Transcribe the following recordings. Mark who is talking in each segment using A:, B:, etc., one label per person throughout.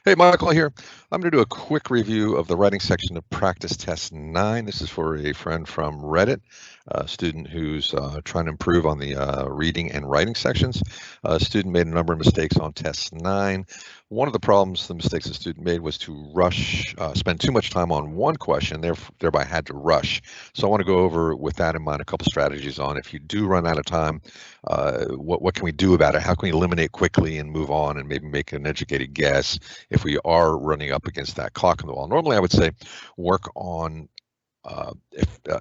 A: Hey, Michael here. I'm going to do a quick review of the writing section of practice test 9. This is for a friend from Reddit, a student who's trying to improve on the reading and writing sections. A student made a number of mistakes on test 9. One of the mistakes the student made was to rush, spend too much time on one question, thereby had to rush. So I want to go over, with that in mind, a couple strategies on if you do run out of time, what can we do about it? How can we eliminate quickly and move on and maybe make an educated guess if we are running up against that clock on the wall? Normally, I would say work on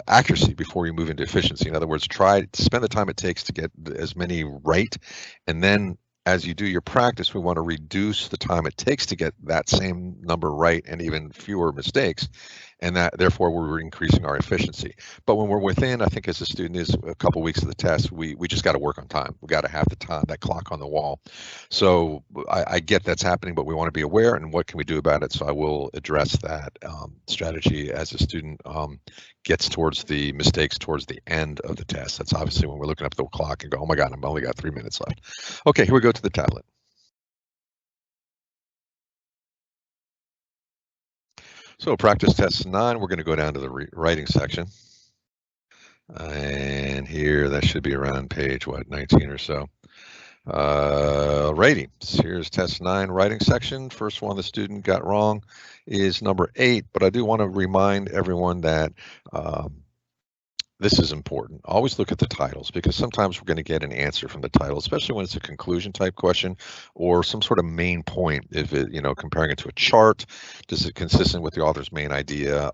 A: accuracy before you move into efficiency. In other words, try to spend the time it takes to get as many right, and then as you do your practice, we want to reduce the time it takes to get that same number right and even fewer mistakes, and that therefore we're increasing our efficiency. But when we're within, I think as a student is a couple weeks of the test, we just got to work on time. We got to have the time, that clock on the wall. So I get that's happening, but we want to be aware, and what can we do about it? So I will address that strategy as a student gets towards the mistakes towards the end of the test. That's obviously when we're looking up at the clock and go, oh my God, I've only got 3 minutes left. Okay, here we go to the tablet. So practice test 9, we're going to go down to the writing section. And here, that should be around page, 19 or so. Ratings. Here's test 9 writing section. First one the student got wrong is number 8, but I do want to remind everyone that this is important. Always look at the titles, because sometimes we're going to get an answer from the title, especially when it's a conclusion type question or some sort of main point. If it, comparing it to a chart, does it consistent with the author's main idea?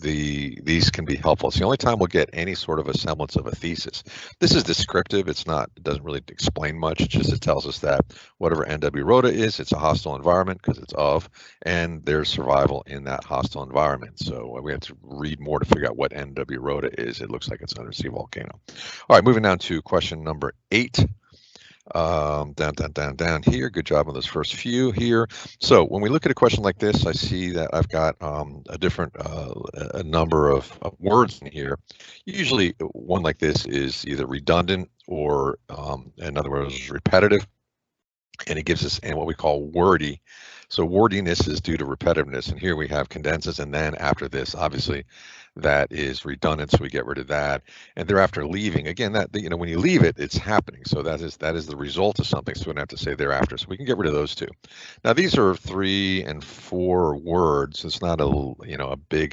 A: These can be helpful. It's the only time we'll get any sort of a semblance of a thesis. This is descriptive. It doesn't really explain much. It tells us that whatever NW Rhoda is, it's a hostile environment because it's of, and there's survival in that hostile environment. So we have to read more to figure out what NW Rhoda is. It looks like it's an undersea volcano. All right, moving down to question number 8. Down here. Good job on those first few here. So when we look at a question like this, I see that I've got a number of words in here. Usually one like this is either redundant or, in other words, repetitive, and it gives us what we call wordy. So wordiness is due to repetitiveness, and here we have condenses, and then after this, obviously, that is redundant, so we get rid of that. And thereafter leaving, again, that when you leave it, it's happening. So that is the result of something. So we don't have to say thereafter. So we can get rid of those two. Now these are 3 and 4 words. It's not a big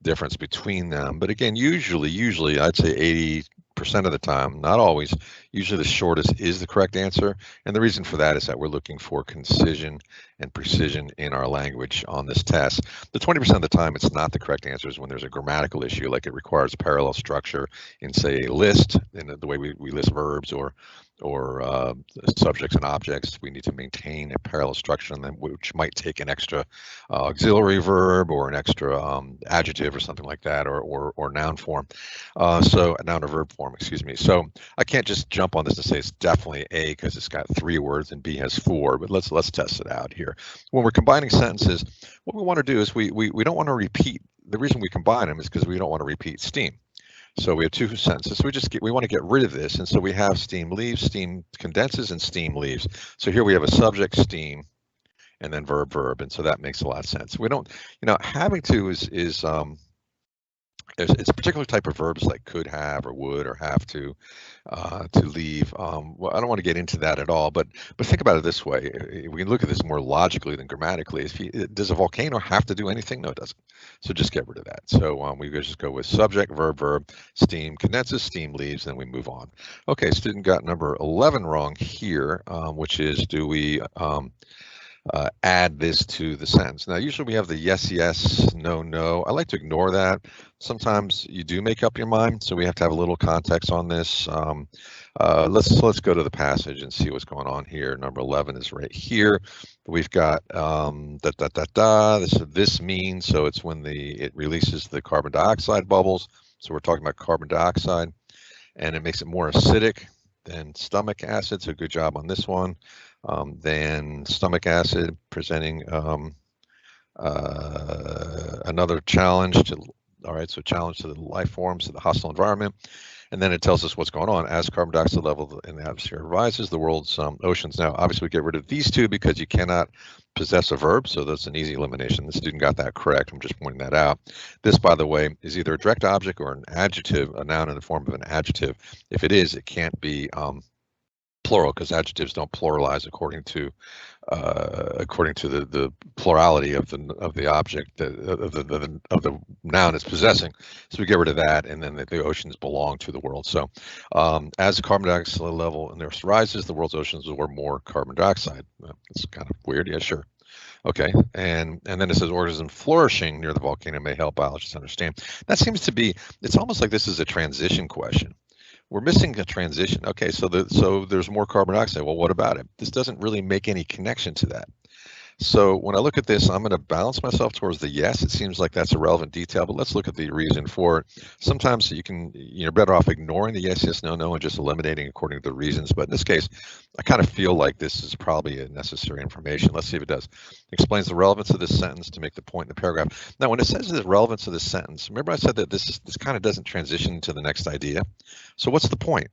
A: difference between them. But again, usually I'd say 80% of the time, not always, usually the shortest is the correct answer. And the reason for that is that we're looking for concision and precision in our language on this test. The 20% of the time it's not the correct answer is when there's a grammatical issue, like it requires a parallel structure in, say, a list, in the way we list verbs or subjects and objects. We need to maintain a parallel structure in them, which might take an extra auxiliary verb or an extra adjective or something like that, or noun form. So a noun or verb form, excuse me. So I can't just jump on this and say it's definitely A because it's got 3 words and B has 4, but let's test it out here. When we're combining sentences, what we want to do is we don't want to repeat. The reason we combine them is because we don't want to repeat steam. So we have 2 sentences. So we want to get rid of this, and so we have steam leaves, steam condenses, and steam leaves. So here we have a subject, steam, and then verb, and so that makes a lot of sense. We don't, having to is it's a particular type of verbs like could have or would or have to leave. Well, I don't want to get into that at all, but think about it this way. We can look at this more logically than grammatically. Does a volcano have to do anything? No, it doesn't. So just get rid of that. So we just go with subject, verb, steam condenses, steam leaves, then we move on. Okay, student got number 11 wrong here, which is, do we add this to the sentence? Now, usually we have the yes, no. I like to ignore that. Sometimes you do make up your mind, so we have to have a little context on this. Let's go to the passage and see what's going on here. Number 11 is right here. We've got This means, so it's when it releases the carbon dioxide bubbles. So we're talking about carbon dioxide, and it makes it more acidic than stomach acid. So good job on this one. Then stomach acid presenting another challenge to, all right, so challenge to the life forms of the hostile environment. and then it tells us what's going on. As carbon dioxide level in the atmosphere rises, the world's oceans. Now, obviously, we get rid of these two because you cannot possess a verb, so that's an easy elimination. The student got that correct. I'm just pointing that out. This, by the way, is either a direct object or an adjective, a noun in the form of an adjective. If it is, it can't be plural, because adjectives don't pluralize according to the plurality of the object of the noun it's possessing. So we get rid of that, and then the oceans belong to the world. So as the carbon dioxide level in the Earth rises, the world's oceans absorb more carbon dioxide. It's kind of weird. Yeah, sure. Okay, and then it says organisms flourishing near the volcano may help biologists understand. That seems to be, it's almost like this is a transition question. We're missing a transition. Okay, so there's more carbon dioxide. Well, what about it? This doesn't really make any connection to that. So when I look at this, I'm going to balance myself towards the yes. It seems like that's a relevant detail, but let's look at the reason for it. Sometimes you're better off ignoring the yes, yes, no, no, and just eliminating according to the reasons. But in this case, I kind of feel like this is probably a necessary information. Let's see if it does. Explains the relevance of this sentence to make the point in the paragraph. Now, when it says the relevance of this sentence, remember I said that this kind of doesn't transition to the next idea. So what's the point?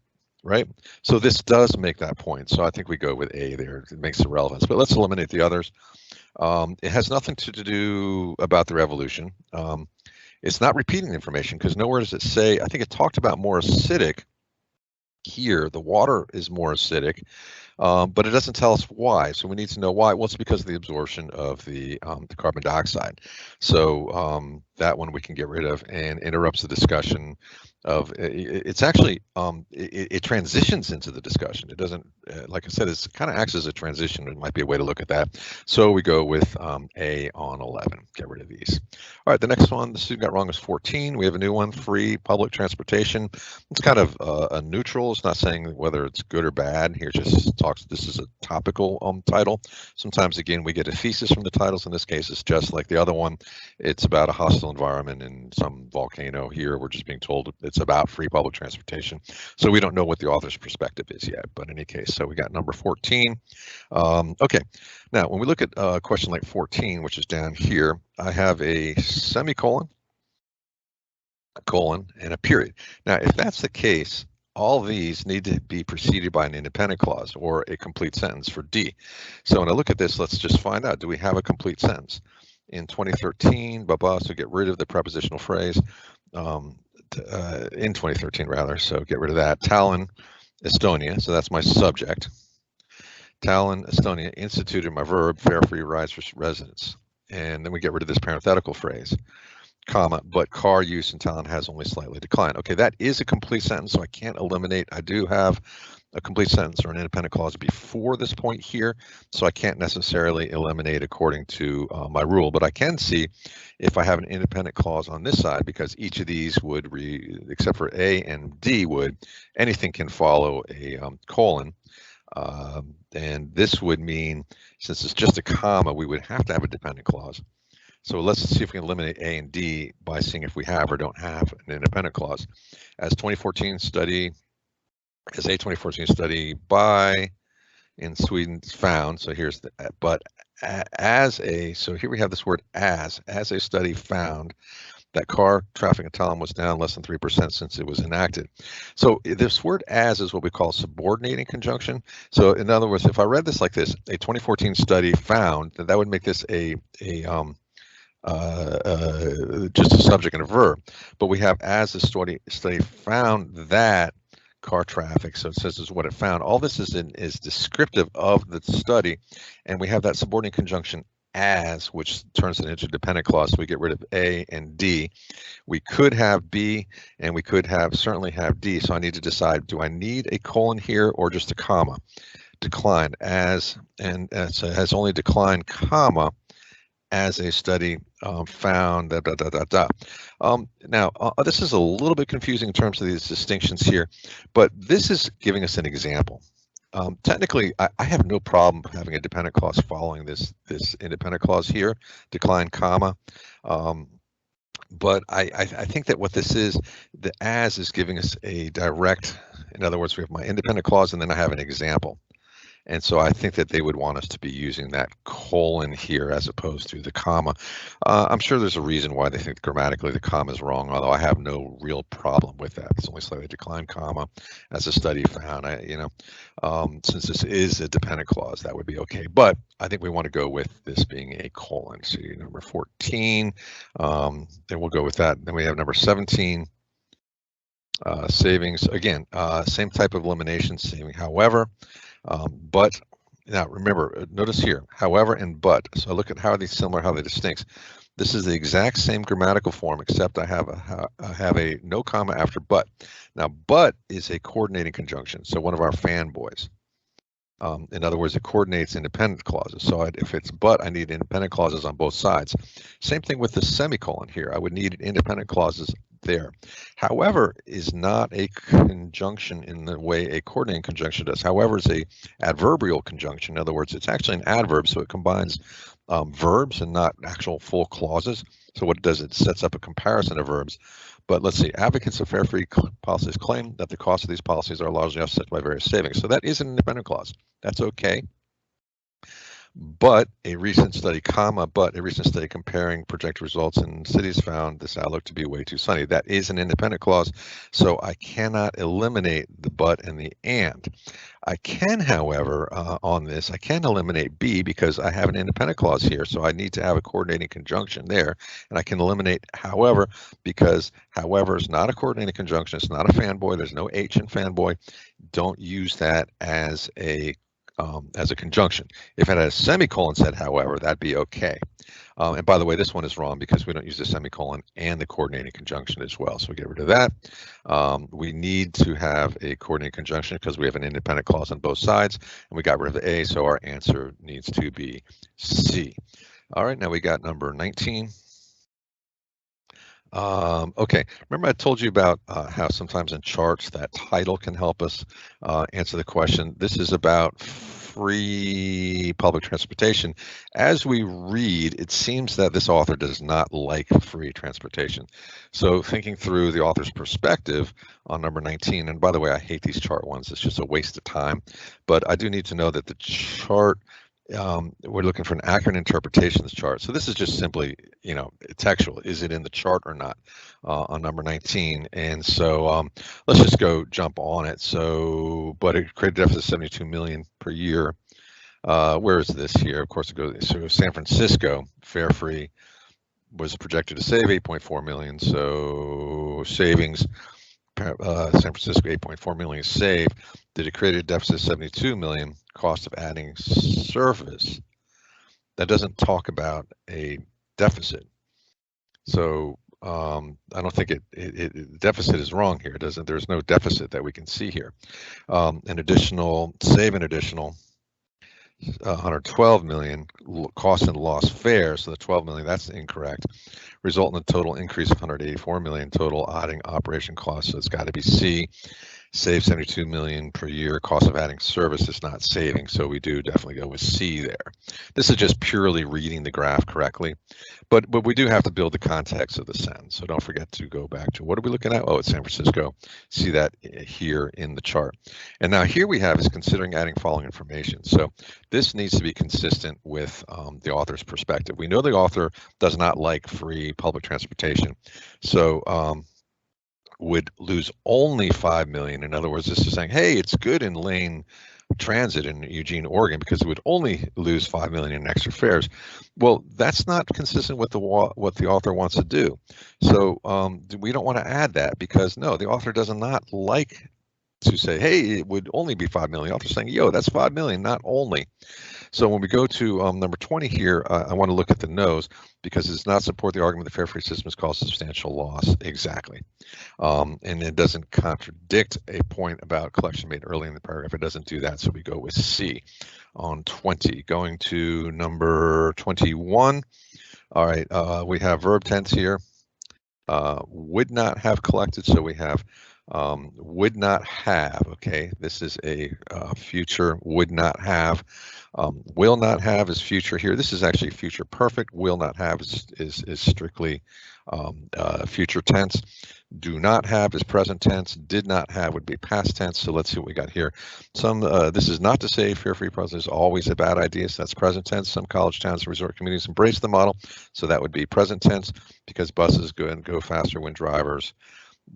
A: Right? So this does make that point. So I think we go with A there. It makes the relevance, but let's eliminate the others. It has nothing to do about the revolution. It's not repeating the information because nowhere does it say, I think it talked about more acidic here. The water is more acidic, but it doesn't tell us why. So we need to know why. Well, it's because of the absorption of the carbon dioxide. So that one we can get rid of, and interrupts the discussion of, it's actually, it transitions into the discussion. It doesn't, like I said, it kind of acts as a transition. It might be a way to look at that. So we go with A on 11, get rid of these. All right, the next one the student got wrong is 14. We have a new one, free public transportation. It's kind of a neutral. It's not saying whether it's good or bad. Here it just talks, this is a topical title. Sometimes, again, we get a thesis from the titles. In this case, it's just like the other one. It's about a hostile environment in some volcano. Here, we're just being told it's about free public transportation. So we don't know what the author's perspective is yet, but in any case, so we got number 14. Okay, now when we look at a question like 14, which is down here, I have a semicolon, a colon, and a period. Now, if that's the case, all these need to be preceded by an independent clause or a complete sentence for D. So when I look at this, let's just find out, do we have a complete sentence? In 2013, so get rid of the prepositional phrase. In 2013 rather, so get rid of that. Tallinn, Estonia, so that's my subject. Tallinn, Estonia instituted my verb, fare free rides for residents. And then we get rid of this parenthetical phrase, comma, but car use in Tallinn has only slightly declined. Okay, that is a complete sentence, so I can't eliminate. I do have a complete sentence or an independent clause before this point here, so I can't necessarily eliminate according to my rule, but I can see if I have an independent clause on this side, because each of these would, except for A and D would, anything can follow a colon, and this would mean, since it's just a comma, we would have to have a dependent clause. So let's see if we can eliminate A and D by seeing if we have or don't have an independent clause. As 2014 study, as a 2014 study by in Sweden found, so here's the, but as a, so here we have this word as a study found that car traffic in Tallinn was down less than 3% since it was enacted. So this word as is what we call subordinating conjunction. So in other words, if I read this like this, a 2014 study found, that would make this just a subject and a verb, but we have as the study found that car traffic, so it says is what it found. All this is descriptive of the study, and we have that subordinate conjunction as, which turns it into a dependent clause. So we get rid of A and D. We could have B, and we could have certainly have D. So I need to decide: do I need a colon here or just a comma? Decline as, and so it has only declined, comma, as a study found Now, this is a little bit confusing in terms of these distinctions here, but this is giving us an example. Technically, I have no problem having a dependent clause following this independent clause here, decline, comma. But I think that what this is, the as is giving us a direct, in other words, we have my independent clause and then I have an example. And so I think that they would want us to be using that colon here as opposed to the comma. I'm sure there's a reason why they think grammatically the comma is wrong, although I have no real problem with that. It's only slightly declined comma, as a study found. Since this is a dependent clause, that would be okay. But I think we want to go with this being a colon. So number 14, then we'll go with that. Then we have number 17. Savings, again, same type of elimination, saving, however, but now remember, notice here, however and but. So look at how are they similar, how they distinct. This is the exact same grammatical form, except I have a no comma after but. Now, but is a coordinating conjunction, so one of our fanboys. In other words, it coordinates independent clauses. So if it's but, I need independent clauses on both sides. Same thing with the semicolon here. I would need independent clauses there. However is not a conjunction in the way a coordinating conjunction does. However is a adverbial conjunction. In other words, it's actually an adverb, so it combines verbs and not actual full clauses. So what it does, it sets up a comparison of verbs. But let's see, advocates of fair free policies claim that the cost of these policies are largely offset by various savings. So that is an independent clause. That's okay. But a recent study, but a recent study comparing projected results in cities found this outlook to be way too sunny. That is an independent clause, so I cannot eliminate the but and the and. I can, however, on this, I can eliminate B because I have an independent clause here, so I need to have a coordinating conjunction there, and I can eliminate however because however is not a coordinating conjunction. It's not a fanboy. There's no H in fanboy. Don't use that as a conjunction. If it had a semicolon said however, that'd be okay. And by the way, this one is wrong because we don't use the semicolon and the coordinating conjunction as well. So we get rid of that. We need to have a coordinating conjunction because we have an independent clause on both sides, and we got rid of the A, so our answer needs to be C. All right, now we got number 19. Okay, remember I told you about how sometimes in charts that title can help us answer the question. This is about free public transportation. As we read, it seems that this author does not like free transportation. So thinking through the author's perspective on number 19, and by the way, I hate these chart ones. It's just a waste of time. But I do need to know that the chart, we're looking for an accurate interpretation of this chart. So this is just simply, textual. Is it in the chart or not on number 19? And so let's just go jump on it. So, but it created a deficit of 72 million per year. Where is this here? Of course, it goes. So San Francisco, fare free, was projected to save 8.4 million. So savings. San Francisco 8.4 million saved. Did it create a deficit of 72 million? Cost of adding service. That doesn't talk about a deficit. So I don't think deficit is wrong here. There's no deficit that we can see here. An additional 112 million cost and lost fare. So the 12 million, that's incorrect. Result in a total increase of 184 million total adding operation costs. So it's got to be C. Save 72 million per year. Cost of adding service is not saving, so we do definitely go with C there. This is just purely reading the graph correctly, but we do have to build the context of the sentence. So don't forget to go back to what are we looking at? Oh, it's San Francisco. See that here in the chart. And now here we have is considering adding following information. So this needs to be consistent with the author's perspective. We know the author does not like free public transportation, so would lose only 5 million. In other words, this is saying, hey, it's good in lane transit in Eugene, Oregon, because it would only lose 5 million in extra fares. Well, that's not consistent with what the author wants to do. So we don't want to add that because no, the author does not like to say, hey, it would only be 5 million. The author's saying, yo, that's 5 million, not only. So when we go to number 20 here, I want to look at the no's because it does not support the argument the fare free system has caused substantial loss. Exactly. And it doesn't contradict a point about collection made early in the paragraph. It doesn't do that. So we go with C on 20. Going to number 21. All right, we have verb tense here. Would not have collected. So we have would not have. Okay, this is a future. Would not have. Will not have is future here. This is actually future perfect. Will not have is strictly future tense. Do not have is present tense. Did not have would be past tense. So let's see what we got here. This is not to say fear-free process is always a bad idea. So that's present tense. Some college towns and resort communities embrace the model. So that would be present tense because buses go faster when drivers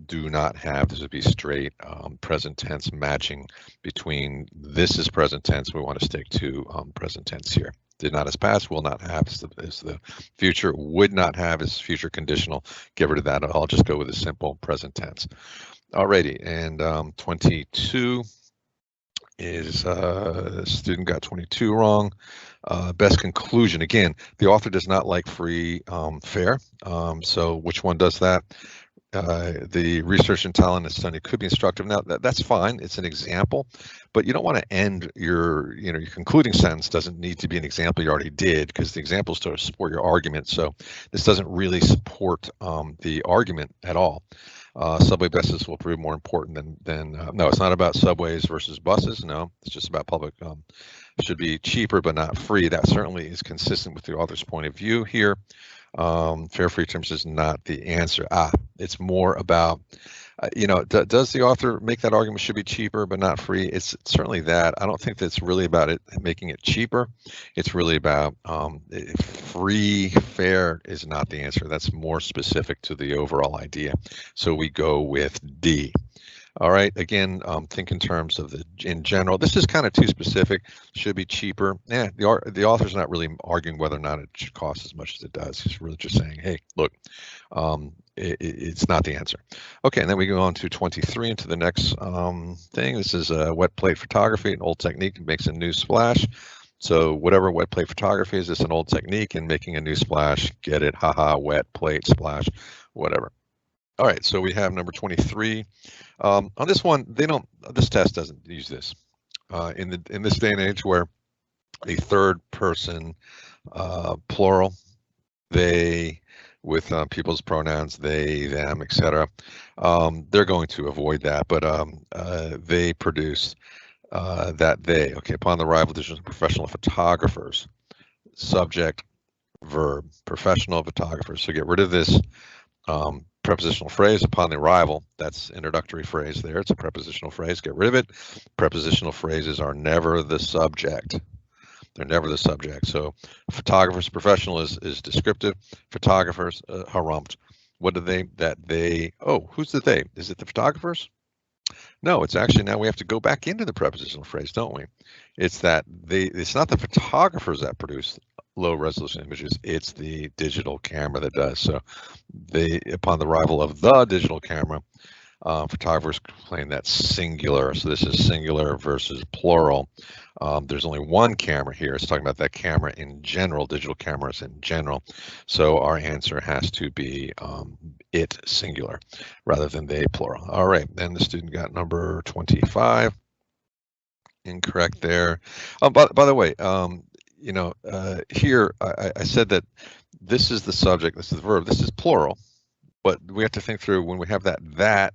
A: do not have. This would be straight present tense matching between this is present tense. We want to stick to present tense here. Did not is past, will not have is the future, would not have is future conditional. Get rid of that. I'll just go with a simple present tense. Alrighty, and 22 is student got 22 wrong. Best conclusion. Again, the author does not like free fare. So which one does that? The research and talent and study could be instructive. Now that's fine. It's an example, but you don't want to end your concluding sentence doesn't need to be an example you already did because the examples to support your argument. So this doesn't really support the argument at all. Subway buses will prove more important than no, it's not about subways versus buses. No, it's just about public should be cheaper but not free. That certainly is consistent with the author's point of view here. Fare-free terms is not the answer. It's more about, does the author make that argument should be cheaper but not free? It's certainly that. I don't think that's really about it making it cheaper. It's really about free fare is not the answer. That's more specific to the overall idea. So we go with D. All right, again, think in terms of in general. This is kind of too specific. Should be cheaper. Yeah, the author's not really arguing whether or not it should cost as much as it does. He's really just saying, hey, look, it's not the answer. Okay, and then we go on to 23 into the next thing. This is wet plate photography, an old technique that makes a new splash. So whatever wet plate photography is, it's an old technique in making a new splash. Get it? Haha, wet plate splash, whatever. All right, so we have number 23. On this one, this test doesn't use this. In this day and age where a third person plural, they with people's pronouns, they, them, etc. They're going to avoid that, but they produce that they. Okay, upon the arrival of professional photographers, subject, verb, professional photographers. So get rid of this prepositional phrase upon the arrival. That's introductory phrase there. It's a prepositional phrase. Get rid of it. Prepositional phrases are never the subject. They're never the subject. So photographers, professional is descriptive. Photographers, harumphed. What do they, oh, who's the they? Is it the photographers? No, it's actually, now we have to go back into the prepositional phrase, don't we? It's that it's not the photographers that produce low resolution images, it's the digital camera that does. So upon the arrival of the digital camera, photographers claim that's singular. So this is singular versus plural. There's only one camera here. It's talking about that camera in general, digital cameras in general. So our answer has to be it singular rather than they plural. All right, then the student got number 25. Incorrect there. By the way, here I said that this is the subject, this is the verb, this is plural, but we have to think through when we have that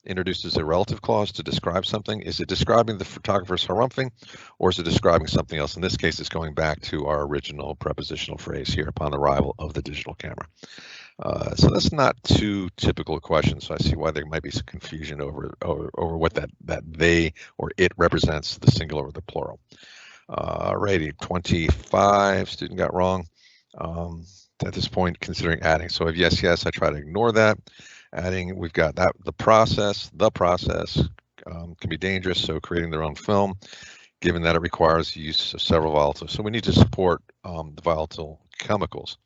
A: introduces a relative clause to describe something. Is it describing the photographer's harumphing, or is it describing something else? In this case, it's going back to our original prepositional phrase here, upon the arrival of the digital camera. So that's not too typical a question. So I see why there might be some confusion over what that they or it represents, the singular or the plural. Alrighty, 25, student got wrong. At this point, considering adding. So if yes, I try to ignore that. Adding, we've got that the process can be dangerous. So creating their own film, given that it requires the use of several volatiles. So we need to support the volatile chemicals.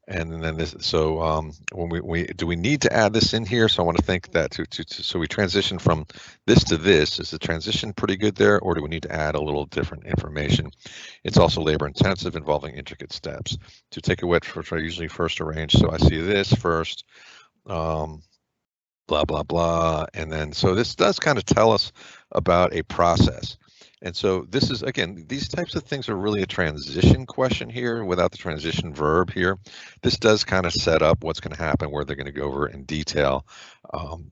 A: And then this, so when we need to add this in here? So I want to think that so we transition from this to this. Is the transition pretty good there, or do we need to add a little different information? It's also labor intensive, involving intricate steps. To take a wet filter, I usually first arrange. So I see this first, blah blah blah, and then so this does kind of tell us about a process. And so this is, again, these types of things are really a transition question here without the transition verb here. This does kind of set up what's going to happen, where they're going to go over in detail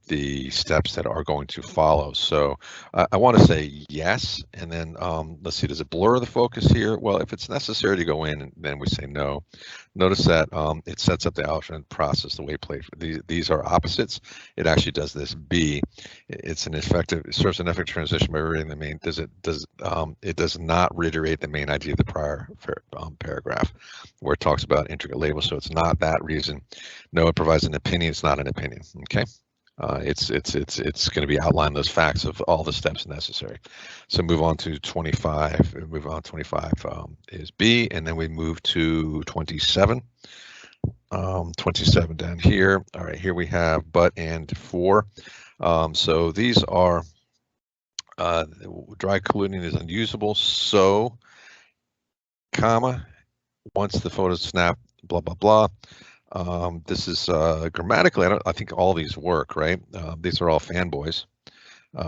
A: the steps that are going to follow. So I want to say yes, and then let's see, does it blur the focus here? Well, if it's necessary to go in, then we say no. Notice that it sets up the alternate process the way played. These are opposites. It actually does this B. It's an effective, it serves an effective transition by reading the main. It does not reiterate the main idea of the prior paragraph, where it talks about intricate labels. So it's not that reason. No, it provides an opinion. It's not an opinion. Okay. It's going to be outlining those facts of all the steps necessary. So move on to 25. Move on. 25 is B, and then we move to 27. 27 down here. All right, here we have but and for. So these are dry colluding is unusable. So, comma, once the photo snap, blah blah blah. This is grammatically, I think all these work, right? These are all fanboys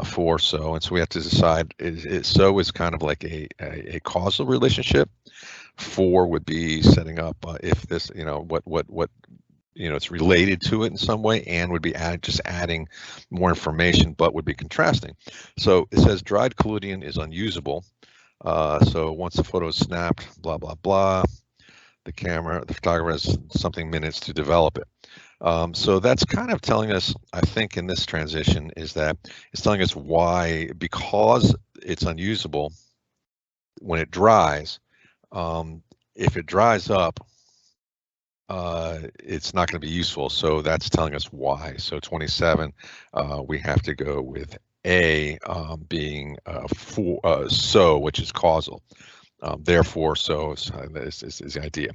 A: for so, and so we have to decide, so is kind of like a causal relationship. For would be setting up if this, what it's related to it in some way, and would be just adding more information, but would be contrasting. So it says dried collodion is unusable. So once the photo is snapped, blah blah blah, the photographer has something minutes to develop it. So that's kind of telling us, I think, in this transition, is that it's telling us why, because it's unusable when it dries. If it dries up, it's not going to be useful. So that's telling us why. So 27, we have to go with A, being for so, which is causal. Therefore, so is the idea.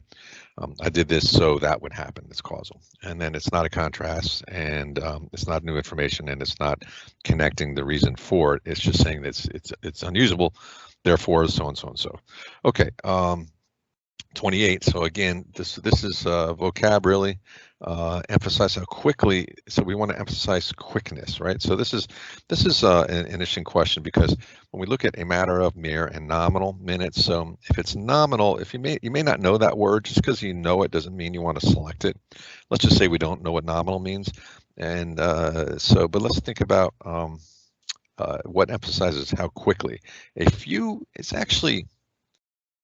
A: I did this so that would happen. It's causal, and then it's not a contrast, and it's not new information, and it's not connecting the reason for it. It's just saying that it's unusable. Therefore, so and so and so. Okay. 28. So again, this is vocab really. Emphasize how quickly. So we want to emphasize quickness, right? So this is an interesting question, because when we look at a matter of, mere, and nominal minutes. So if it's nominal, if you may not know that word, just because you know it doesn't mean you want to select it. Let's just say we don't know what nominal means, and but let's think about what emphasizes how quickly. A few, it's actually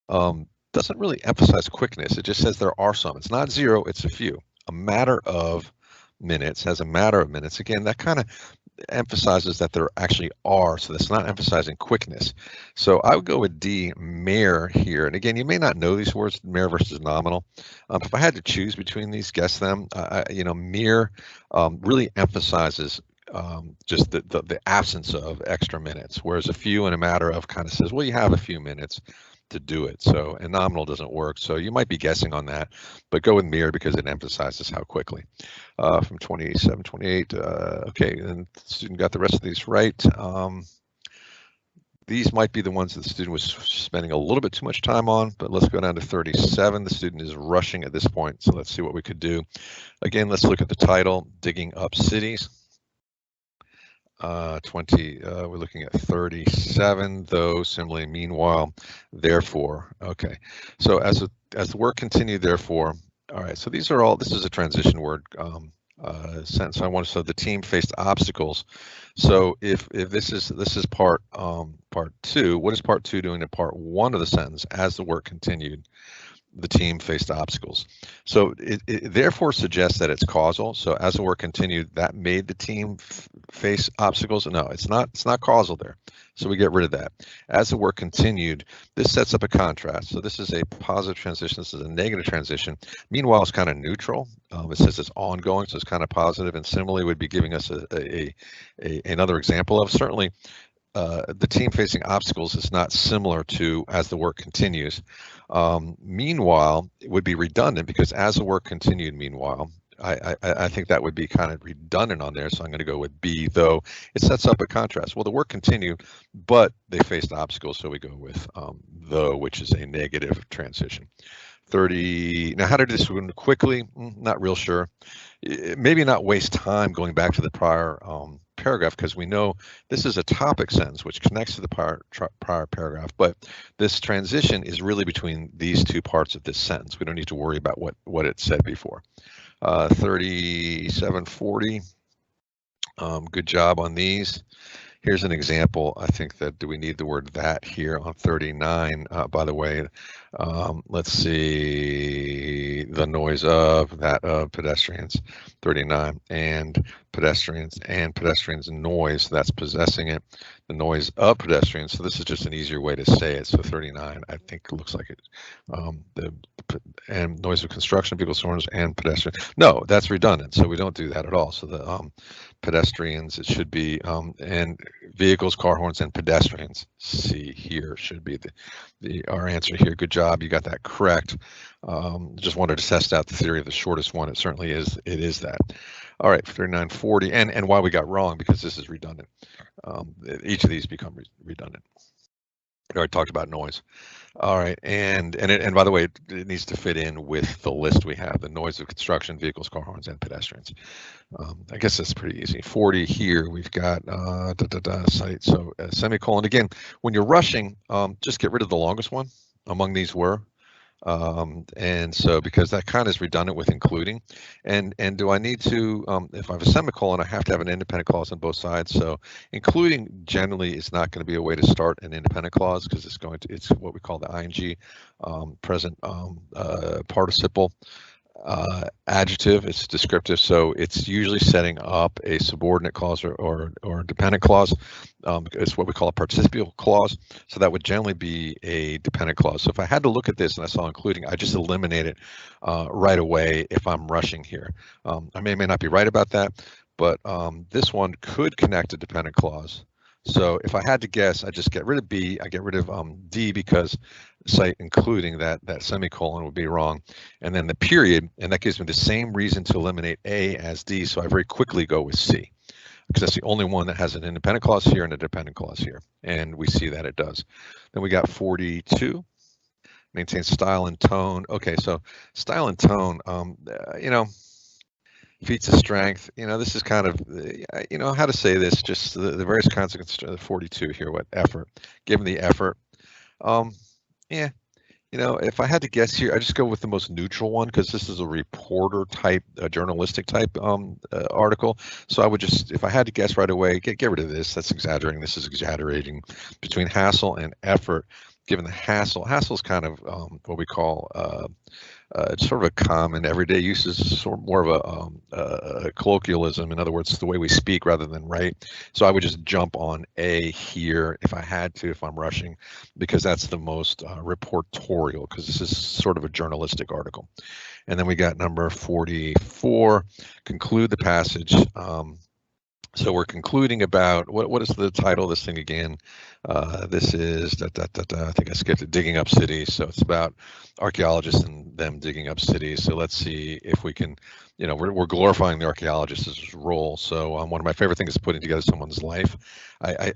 A: doesn't really emphasize quickness. It just says there are some. It's not zero, it's a few. A matter of minutes has a matter of minutes. Again, that kind of emphasizes that there actually are, so that's not emphasizing quickness. So I would go with D, mere, here. And again, you may not know these words, mere versus nominal. If I had to choose between these, guess them. Mere really emphasizes just the absence of extra minutes, whereas a few and a matter of kind of says, well, you have a few minutes to do it. So, and nominal doesn't work. So you might be guessing on that, but go with mere because it emphasizes how quickly. From 27, 28. Okay, and the student got the rest of these right. These might be the ones that the student was spending a little bit too much time on, but let's go down to 37. The student is rushing at this point, so let's see what we could do. Again, let's look at the title, Digging Up Cities. 20, we're looking at 37, though, similarly, meanwhile, therefore. Okay, so as the work continued, therefore. All right, so these are all, this is a transition word sentence. I want to say the team faced obstacles. So if this is part two, what is part two doing to part one of the sentence? As the work continued, the team faced obstacles. So it therefore suggests that it's causal. So as the work continued, that made the team face obstacles. No, it's not causal there. So we get rid of that. As the work continued, this sets up a contrast. So this is a positive transition. This is a negative transition. Meanwhile, it's kind of neutral. It says it's ongoing, so it's kind of positive. And similarly, would be giving us another example of, certainly, the team facing obstacles is not similar to as the work continues. Meanwhile, it would be redundant, because as the work continued, meanwhile, I think that would be kind of redundant on there. So I'm going to go with B, though it sets up a contrast. Well, the work continued, but they faced obstacles. So we go with though, which is a negative transition. 30. Now, how to do this quickly? Not real sure. Maybe not waste time going back to the prior paragraph because we know this is a topic sentence which connects to the prior paragraph, but this transition is really between these two parts of this sentence. We don't need to worry about what it said before. 3740, good job on these. Here's an example. I think that, do we need the word that here on 39? By the way, let's see, the noise of, that of pedestrians, 39, and pedestrians noise, that's possessing it, the noise of pedestrians. So this is just an easier way to say it. So 39, I think looks like it. And noise of construction, vehicles, horns, and pedestrian. No, that's redundant. So we don't do that at all. So the pedestrians, it should be, and vehicles, car horns, and pedestrians. See here should be our answer here. Good job, you got that correct. Just wanted to test out the theory of the shortest one. It certainly is. It is that. All right, 3940, and why we got wrong, because this is redundant. Each of these become redundant. I already talked about noise. All right, and by the way, it needs to fit in with the list we have: the noise of construction, vehicles, car horns, and pedestrians. I guess that's pretty easy. 40 here, we've got site. So semicolon. Again, when you're rushing, just get rid of the longest one among these were. And so, because that kind of is redundant with including, and do I need to, if I have a semicolon, I have to have an independent clause on both sides. So including generally is not going to be a way to start an independent clause, because it's what we call the ing, present participle adjective. It's descriptive, so it's usually setting up a subordinate clause or a dependent clause. It's what we call a participial clause, so that would generally be a dependent clause. So if I had to look at this and I saw including, I just eliminate it right away if I'm rushing here. I may not be right about that, but this one could connect a dependent clause. So if I had to guess, I just get rid of B, I get rid of D, because cite including that semicolon would be wrong, and then the period, and that gives me the same reason to eliminate A as D, so I very quickly go with C, because that's the only one that has an independent clause here and a dependent clause here, and we see that it does. Then we got 42, maintain style and tone. Okay, so style and tone, you know, feats of strength, you know, this is kind of, you know, how to say this, just the various consequences of 42 here. What effort, given the effort, yeah, you know, if I had to guess here, I just go with the most neutral one, because this is a reporter type, a journalistic type article. So I would just, if I had to guess right away, get rid of this. That's exaggerating. This is exaggerating. Between hassle and effort, given the hassle is kind of what we call it's sort of a common everyday use, is sort of more of a colloquialism. In other words, the way we speak rather than write. So I would just jump on A here if I had to, if I'm rushing, because that's the most reportorial, because this is sort of a journalistic article. And then we got number 44, conclude the passage. So we're concluding about, what is the title of this thing again? This is, I think I skipped it, digging up cities. So it's about archaeologists and them digging up cities. So let's see if we can, you know, we're glorifying the archaeologist's role. So one of my favorite things is putting together someone's life. I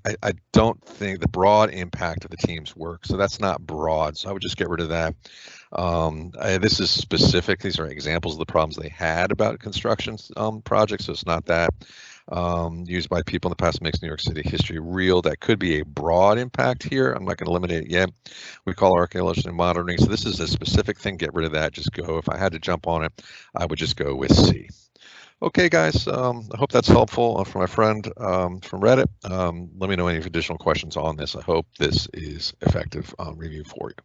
A: don't think the broad impact of the team's work. So that's not broad. So I would just get rid of that. This is specific. These are examples of the problems they had about construction projects. So it's not that. Used by people in the past makes New York City history real. That could be a broad impact here. I'm not going to eliminate it yet. We call archaeology and monitoring. So this is a specific thing. Get rid of that. Just go. If I had to jump on it, I would just go with C. Okay, guys. I hope that's helpful for my friend from Reddit. Let me know any additional questions on this. I hope this is effective review for you.